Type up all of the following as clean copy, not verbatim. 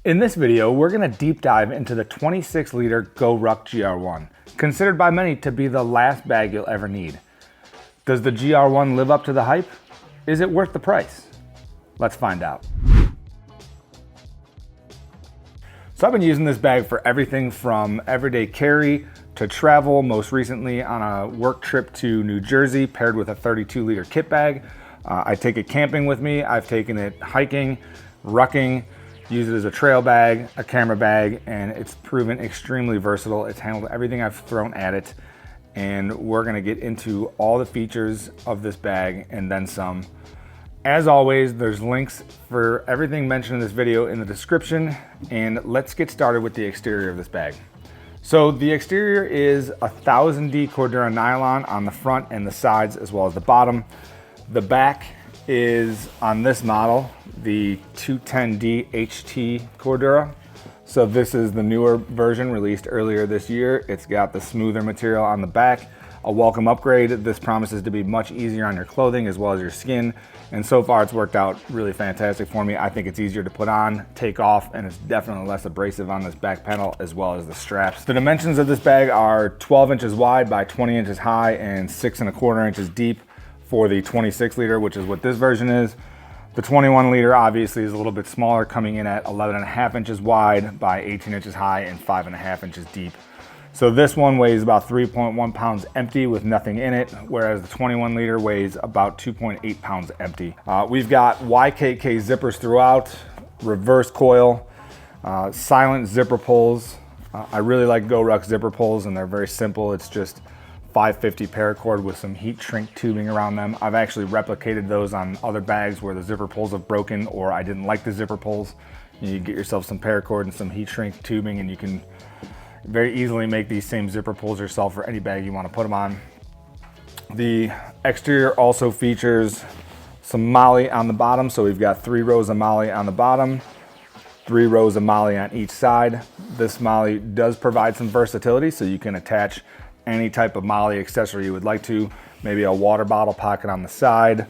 In this video, we're going to deep dive into the 26-liter GORUCK GR1, considered by many to be the last bag you'll ever need. Does the GR1 live up to the hype? Is it worth the price? Let's find out. So I've been using this bag for everything from everyday carry to travel, most recently on a work trip to New Jersey paired with a 32-liter kit bag. I take it camping with me. I've taken it hiking, rucking, use it as a trail bag, a camera bag, and it's proven extremely versatile. It's handled everything I've thrown at it, and we're gonna get into all the features of this bag and then some. As always, there's links for everything mentioned in this video in the description, and let's get started with the exterior of this bag. So the exterior is 1000D Cordura nylon on the front and the sides as well as the bottom. The back is, on this model, the 210D HT Cordura. So this is the newer version released earlier this year. It's got the smoother material on the back, a welcome upgrade. This promises to be much easier on your clothing as well as your skin. And so far it's worked out really fantastic for me. I think it's easier to put on, take off, and it's definitely less abrasive on this back panel as well as the straps. The dimensions of this bag are 12 inches wide by 20 inches high and 6¼ inches deep for the 26-liter, which is what this version is. The 21-liter obviously is a little bit smaller, coming in at 11½ inches wide by 18 inches high and 5½ inches deep. So this one weighs about 3.1 pounds empty with nothing in it, whereas the 21-liter weighs about 2.8 pounds empty. We've got YKK zippers throughout, reverse coil, silent zipper pulls. I really like GORUCK zipper pulls, and they're very simple. It's just 550 paracord with some heat shrink tubing around them. I've actually replicated those on other bags where the zipper pulls have broken or I didn't like the zipper pulls. You get yourself some paracord and some heat shrink tubing, and you can very easily make these same zipper pulls yourself for any bag you want to put them on. The exterior also features some MOLLE on the bottom. So we've got 3 rows of MOLLE on the bottom, 3 rows of MOLLE on each side. This MOLLE does provide some versatility, so you can attach any type of MOLLE accessory you would like to, maybe a water bottle pocket on the side,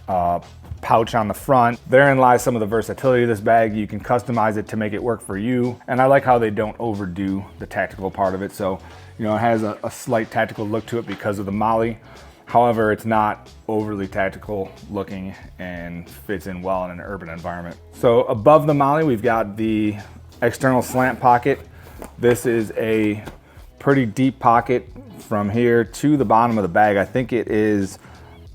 pouch on the front. Therein lies some of the versatility of this bag. You can customize it to make it work for you. And I like how they don't overdo the tactical part of it. So, you know, it has a slight tactical look to it because of the MOLLE. However, it's not overly tactical looking and fits in well in an urban environment. So above the MOLLE, we've got the external slant pocket. This is a pretty deep pocket from here to the bottom of the bag. I think it is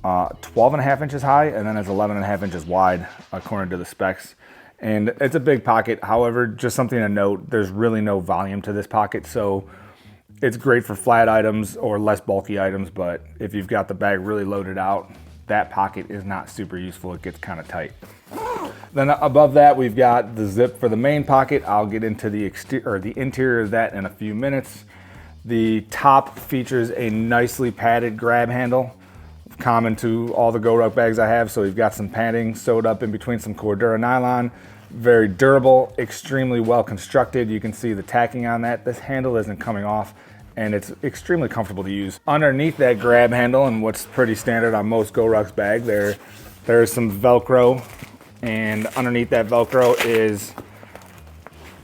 12½ inches high, and then it's 11½ inches wide according to the specs. And it's a big pocket. However, just something to note, there's really no volume to this pocket. So it's great for flat items or less bulky items, but if you've got the bag really loaded out, that pocket is not super useful. It gets kind of tight. Then above that, we've got the zip for the main pocket. I'll get into the interior of that in a few minutes. The top features a nicely padded grab handle, common to all the GORUCK bags I have. So we've got some padding sewed up in between some Cordura nylon. Very durable, extremely well constructed. You can see the tacking on that. This handle isn't coming off, and it's extremely comfortable to use. Underneath that grab handle, and what's pretty standard on most GORUCK's bag, there's some Velcro, and underneath that Velcro is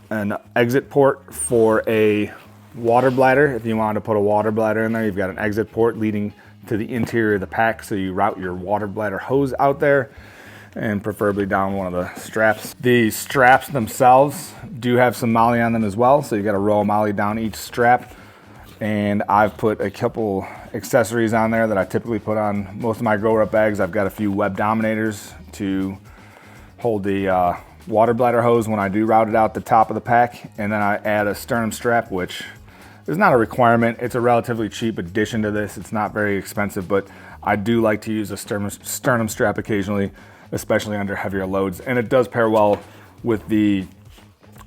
an exit port for a water bladder. If you wanted to put a water bladder in there, you've got an exit port leading to the interior of the pack, so you route your water bladder hose out there, and preferably down one of the straps. The straps themselves do have some MOLLE on them as well, so you got a row of MOLLE down each strap. And I've put a couple accessories on there that I typically put on most of my GORUCK bags. I've got a few web dominators to hold the water bladder hose when I do route it out the top of the pack, and then I add a sternum strap, which is not a requirement. It's a relatively cheap addition to this. It's not very expensive, but I do like to use a sternum strap occasionally, especially under heavier loads. And it does pair well with the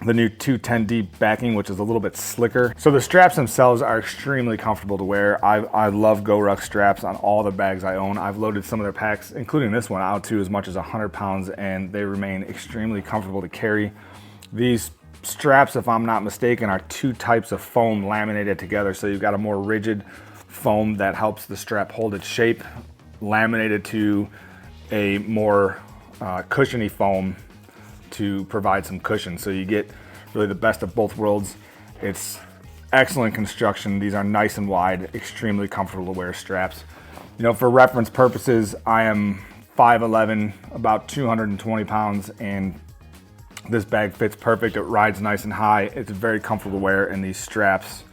new 210D backing, which is a little bit slicker. So the straps themselves are extremely comfortable to wear. I love GORUCK straps on all the bags I own. I've loaded some of their packs, including this one, out to as much as 100 pounds, and they remain extremely comfortable to carry. These straps, if I'm not mistaken, are 2 types of foam laminated together. So you've got a more rigid foam that helps the strap hold its shape, laminated to a more cushiony foam to provide some cushion. So you get really the best of both worlds. It's excellent construction. These are nice and wide, extremely comfortable to wear straps. You know, for reference purposes, I am 5'11", about 220 pounds, and this bag fits perfect. It rides nice and high. It's very comfortable to wear, and these straps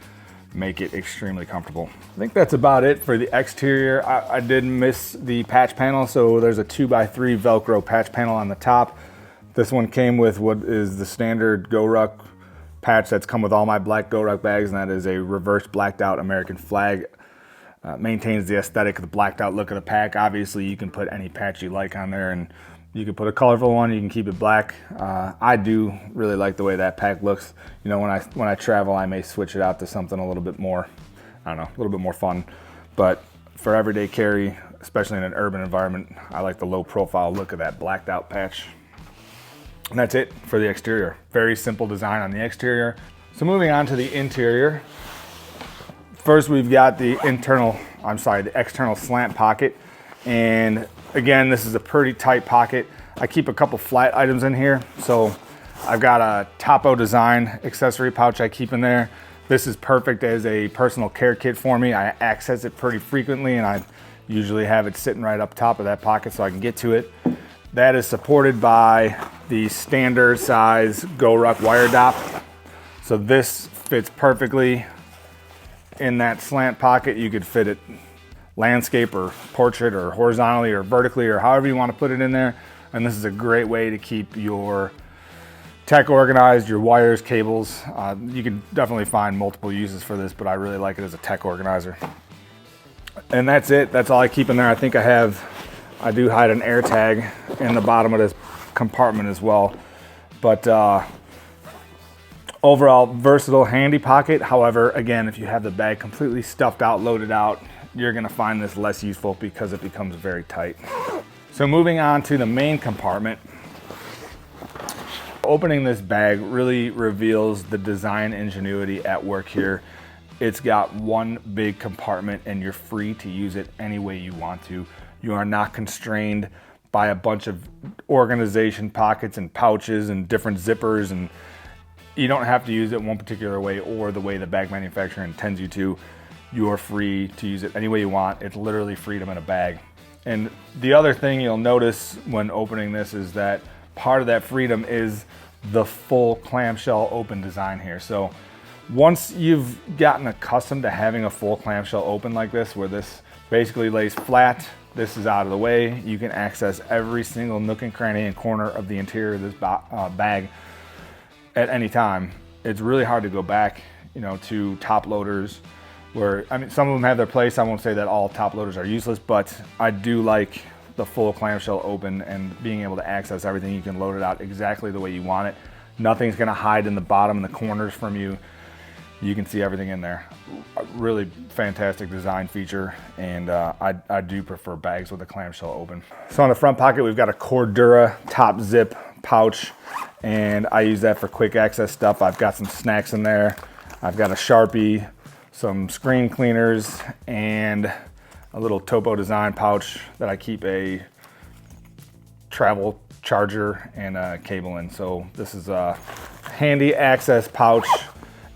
make it extremely comfortable. I think that's about it for the exterior. I did miss the patch panel, so there's a 2x3 Velcro patch panel on the top. This one came with what is the standard GORUCK patch that's come with all my black GORUCK bags, and that is a reverse blacked out American flag. Maintains the aesthetic of the blacked out look of the pack. Obviously, you can put any patch you like on there, and you can put a colorful one, you can keep it black. I do really like the way that pack looks. You know, when I travel, I may switch it out to something a little bit more, I don't know, a little bit more fun. But for everyday carry, especially in an urban environment, I like the low profile look of that blacked out patch. And that's it for the exterior. Very simple design on the exterior. So moving on to the interior. First, we've got the external slant pocket. And again, this is a pretty tight pocket. I keep a couple flat items in here. So I've got a Topo design accessory pouch I keep in there. This is perfect as a personal care kit for me. I access it pretty frequently, and I usually have it sitting right up top of that pocket so I can get to it. That is supported by the standard size GORUCK wire dop. So this fits perfectly in that slant pocket. You could fit it landscape or portrait or horizontally or vertically or however you want to put it in there. And this is a great way to keep your tech organized, your wires, cables. You can definitely find multiple uses for this, but I really like it as a tech organizer. And that's it. That's all I keep in there. I think I do hide an air tag in the bottom of this compartment as well. But overall, versatile, handy pocket. However, again, if you have the bag completely stuffed out, loaded out, you're gonna find this less useful because it becomes very tight. So moving on to the main compartment. Opening this bag really reveals the design ingenuity at work here. It's got one big compartment and you're free to use it any way you want to. You are not constrained by a bunch of organization pockets and pouches and different zippers, and you don't have to use it one particular way or the way the bag manufacturer intends you to. You are free to use it any way you want. It's literally freedom in a bag. And the other thing you'll notice when opening this is that part of that freedom is the full clamshell open design here. So once you've gotten accustomed to having a full clamshell open like this, where this basically lays flat, this is out of the way, you can access every single nook and cranny and corner of the interior of this bag at any time. It's really hard to go back, you know, to top loaders where, I mean, some of them have their place. I won't say that all top loaders are useless, but I do like the full clamshell open and being able to access everything. You can load it out exactly the way you want it. Nothing's gonna hide in the bottom and the corners from you. You can see everything in there. A really fantastic design feature, and I do prefer bags with a clamshell open. So on the front pocket, we've got a Cordura top zip pouch, and I use that for quick access stuff. I've got some snacks in there. I've got a Sharpie, some screen cleaners, and a little Topo design pouch that I keep a travel charger and a cable in. So this is a handy access pouch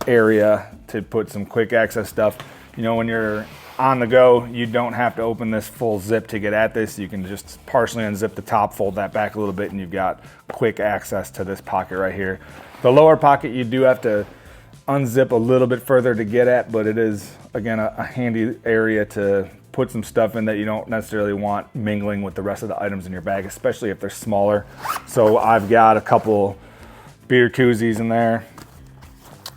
area to put some quick access stuff. You know, when you're on the go, you don't have to open this full zip to get at this. You can just partially unzip the top, fold that back a little bit, and you've got quick access to this pocket right here. The lower pocket, you do have to unzip a little bit further to get at, but it is, again, a handy area to put some stuff in that you don't necessarily want mingling with the rest of the items in your bag, especially if they're smaller. So I've got a couple beer koozies in there,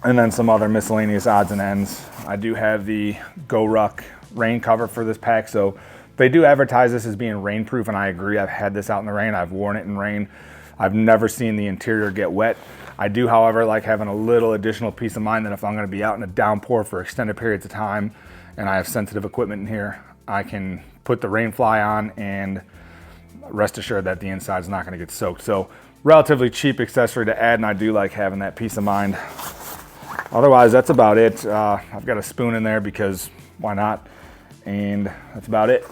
and then some other miscellaneous odds and ends. I do have the GORUCK rain cover for this pack, so they do advertise this as being rainproof, and I agree. I've had this out in the rain. I've worn it in rain. I've never seen the interior get wet. I do, however, like having a little additional peace of mind that if I'm gonna be out in a downpour for extended periods of time and I have sensitive equipment in here, I can put the rain fly on and rest assured that the inside is not gonna get soaked. So relatively cheap accessory to add, and I do like having that peace of mind. Otherwise, that's about it. I've got a spoon in there because why not? And that's about it.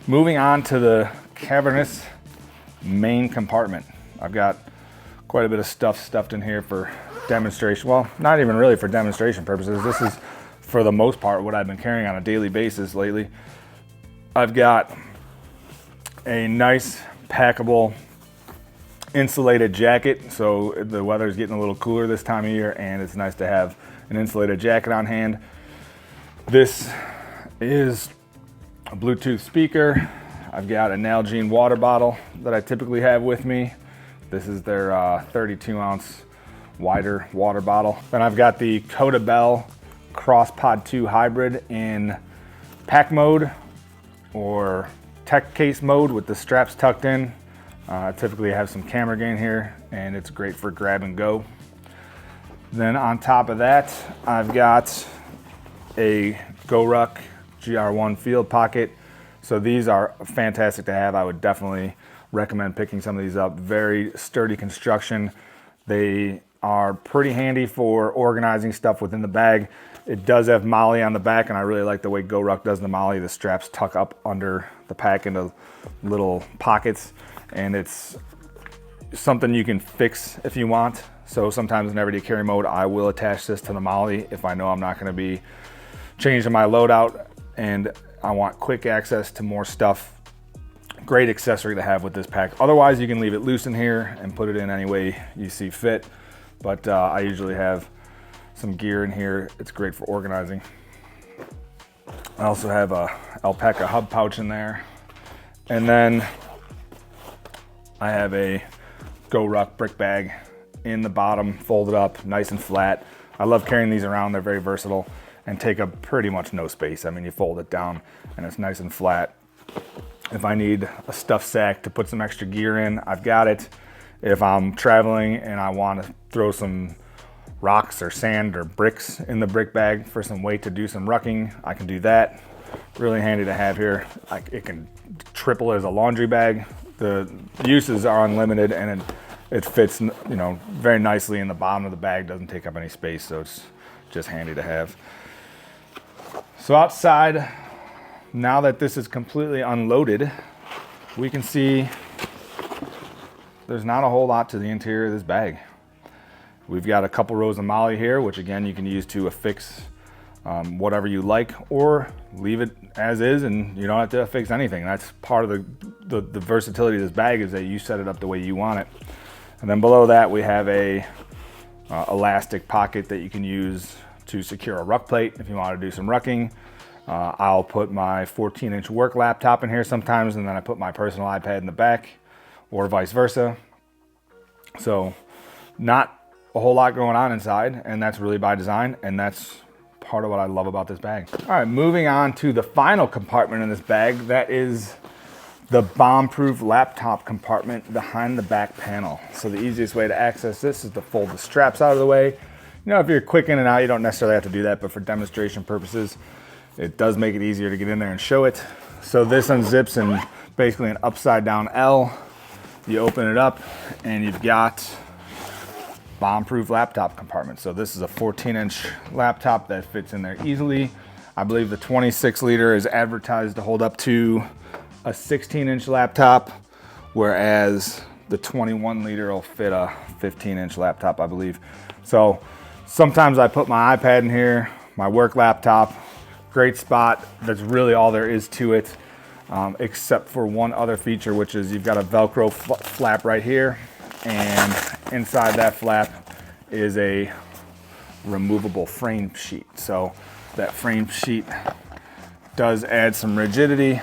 Moving on to the cavernous main compartment. I've got quite a bit of stuff stuffed in here for demonstration. Well, not even really for demonstration purposes. This is, for the most part, what I've been carrying on a daily basis lately. I've got a nice packable insulated jacket. So the weather's getting a little cooler this time of year, and it's nice to have an insulated jacket on hand. This is a Bluetooth speaker. I've got an Nalgene water bottle that I typically have with me. This is their 32 ounce wider water bottle. Then I've got the Coda Bell CrossPod 2 hybrid in pack mode or tech case mode with the straps tucked in. I typically have some camera gain here, and it's great for grab and go. Then on top of that, I've got a GORUCK GR1 field pocket. So these are fantastic to have. I would definitely recommend picking some of these up. Very sturdy construction. They are pretty handy for organizing stuff within the bag. It does have MOLLE on the back, and I really like the way GORUCK does the MOLLE. The straps tuck up under the pack into little pockets, and it's something you can fix if you want. So sometimes in everyday carry mode, I will attach this to the MOLLE if I know I'm not gonna be changing my loadout and I want quick access to more stuff. Great accessory to have with this pack. Otherwise, you can leave it loose in here and put it in any way you see fit. But I usually have some gear in here. It's great for organizing. I also have a alpaca hub pouch in there. And then I have a GORUCK brick bag in the bottom, folded up, nice and flat. I love carrying these around. They're very versatile and take up pretty much no space. I mean, you fold it down and it's nice and flat. If I need a stuff sack to put some extra gear in, I've got it. If I'm traveling and I want to throw some rocks or sand or bricks in the brick bag for some weight to do some rucking, I can do that. Really handy to have here. It can triple as a laundry bag. The uses are unlimited, and it fits, you know, very nicely in the bottom of the bag. Doesn't take up any space, so it's just handy to have. So outside, now that this is completely unloaded, we can see there's not a whole lot to the interior of this bag. We've got a couple rows of MOLLE here, which again, you can use to affix whatever you like, or leave it as is and you don't have to affix anything. That's part of the versatility of this bag, is that you set it up the way you want it. And then below that, we have a elastic pocket that you can use to secure a ruck plate if you want to do some rucking. I'll put my 14-inch work laptop in here sometimes, and then I put my personal iPad in the back, or vice versa. So not a whole lot going on inside, and that's really by design, and that's part of what I love about this bag. All right, moving on to the final compartment in this bag. That is the bomb-proof laptop compartment behind the back panel. So the easiest way to access this is to fold the straps out of the way. You know, if you're quick in and out, you don't necessarily have to do that, but for demonstration purposes, it does make it easier to get in there and show it. So this unzips in basically an upside down L. You open it up and you've got bomb-proof laptop compartment. So this is a 14-inch laptop that fits in there easily. I believe the 26 liter is advertised to hold up to a 16-inch laptop, whereas the 21 liter will fit a 15-inch laptop, I believe. So sometimes I put my iPad in here, my work laptop. Great spot. That's really all there is to it, except for one other feature, which is you've got a Velcro flap right here, and inside that flap is a removable frame sheet. So that frame sheet does add some rigidity.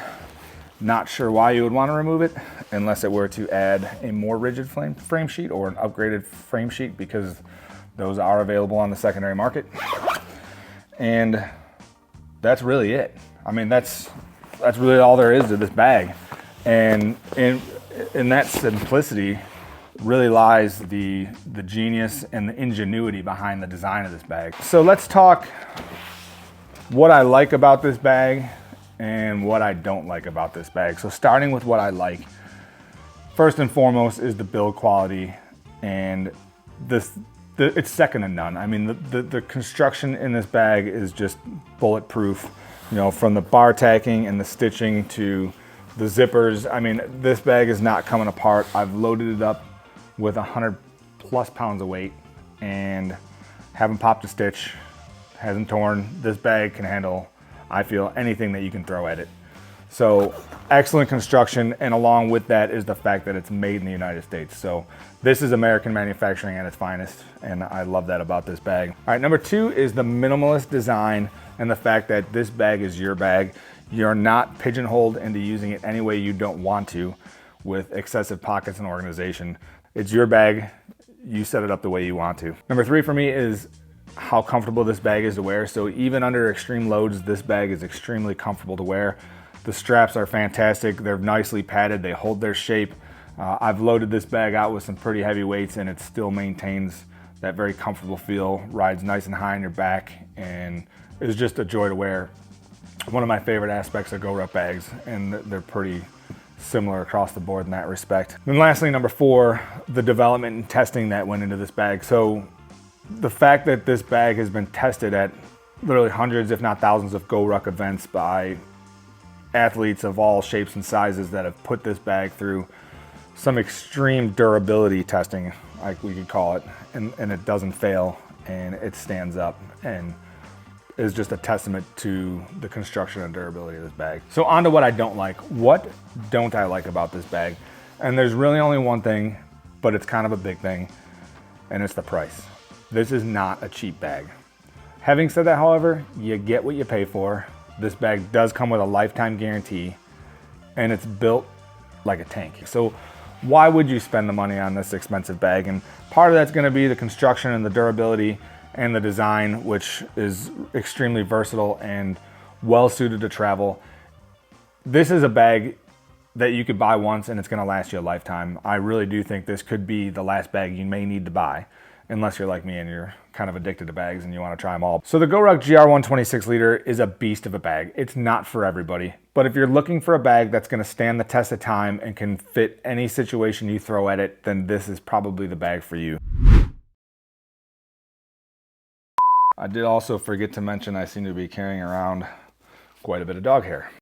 Not sure why you would want to remove it unless it were to add a more rigid frame sheet or an upgraded frame sheet, because those are available on the secondary market. And that's really it. I mean, that's really all there is to this bag. And in that simplicity really lies the genius and the ingenuity behind the design of this bag. So let's talk what I like about this bag and what I don't like about this bag. So starting with what I like, first and foremost is the build quality, and it's second to none. I mean, the construction in this bag is just bulletproof. You know, from the bar tacking and the stitching to the zippers. I mean, this bag is not coming apart. I've loaded it up with 100+ pounds of weight and haven't popped a stitch, hasn't torn. This bag can handle, I feel, anything that you can throw at it. So excellent construction, and along with that is the fact that it's made in the United States. So this is American manufacturing at its finest, and I love that about this bag. All right, number 2 is the minimalist design and the fact that this bag is your bag. You're not pigeonholed into using it any way you don't want to with excessive pockets and organization. It's your bag, you set it up the way you want to. Number 3 for me is how comfortable this bag is to wear. So even under extreme loads, this bag is extremely comfortable to wear. The straps are fantastic. They're nicely padded. They hold their shape. I've loaded this bag out with some pretty heavy weights and it still maintains that very comfortable feel, rides nice and high on your back, and is just a joy to wear. One of my favorite aspects of GORUCK bags, and they're pretty similar across the board in that respect. And lastly, number 4, the development and testing that went into this bag. So the fact that this bag has been tested at literally hundreds, if not thousands, of GORUCK events by athletes of all shapes and sizes that have put this bag through some extreme durability testing, like we could call it, and it doesn't fail, and it stands up, and is just a testament to the construction and durability of this bag. So on to what I don't like. What don't I like about this bag? And there's really only one thing, but it's kind of a big thing, and it's the price. This is not a cheap bag. Having said that, however, you get what you pay for. This bag does come with a lifetime guarantee, and it's built like a tank. So why would you spend the money on this expensive bag? And part of that's gonna be the construction and the durability and the design, which is extremely versatile and well suited to travel. This is a bag that you could buy once and it's gonna last you a lifetime. I really do think this could be the last bag you may need to buy, unless you're like me and you're kind of addicted to bags and you want to try them all. So the GORUCK GR1 26L is a beast of a bag. It's not for everybody, but if you're looking for a bag that's going to stand the test of time and can fit any situation you throw at it, then this is probably the bag for you. I did also forget to mention I seem to be carrying around quite a bit of dog hair.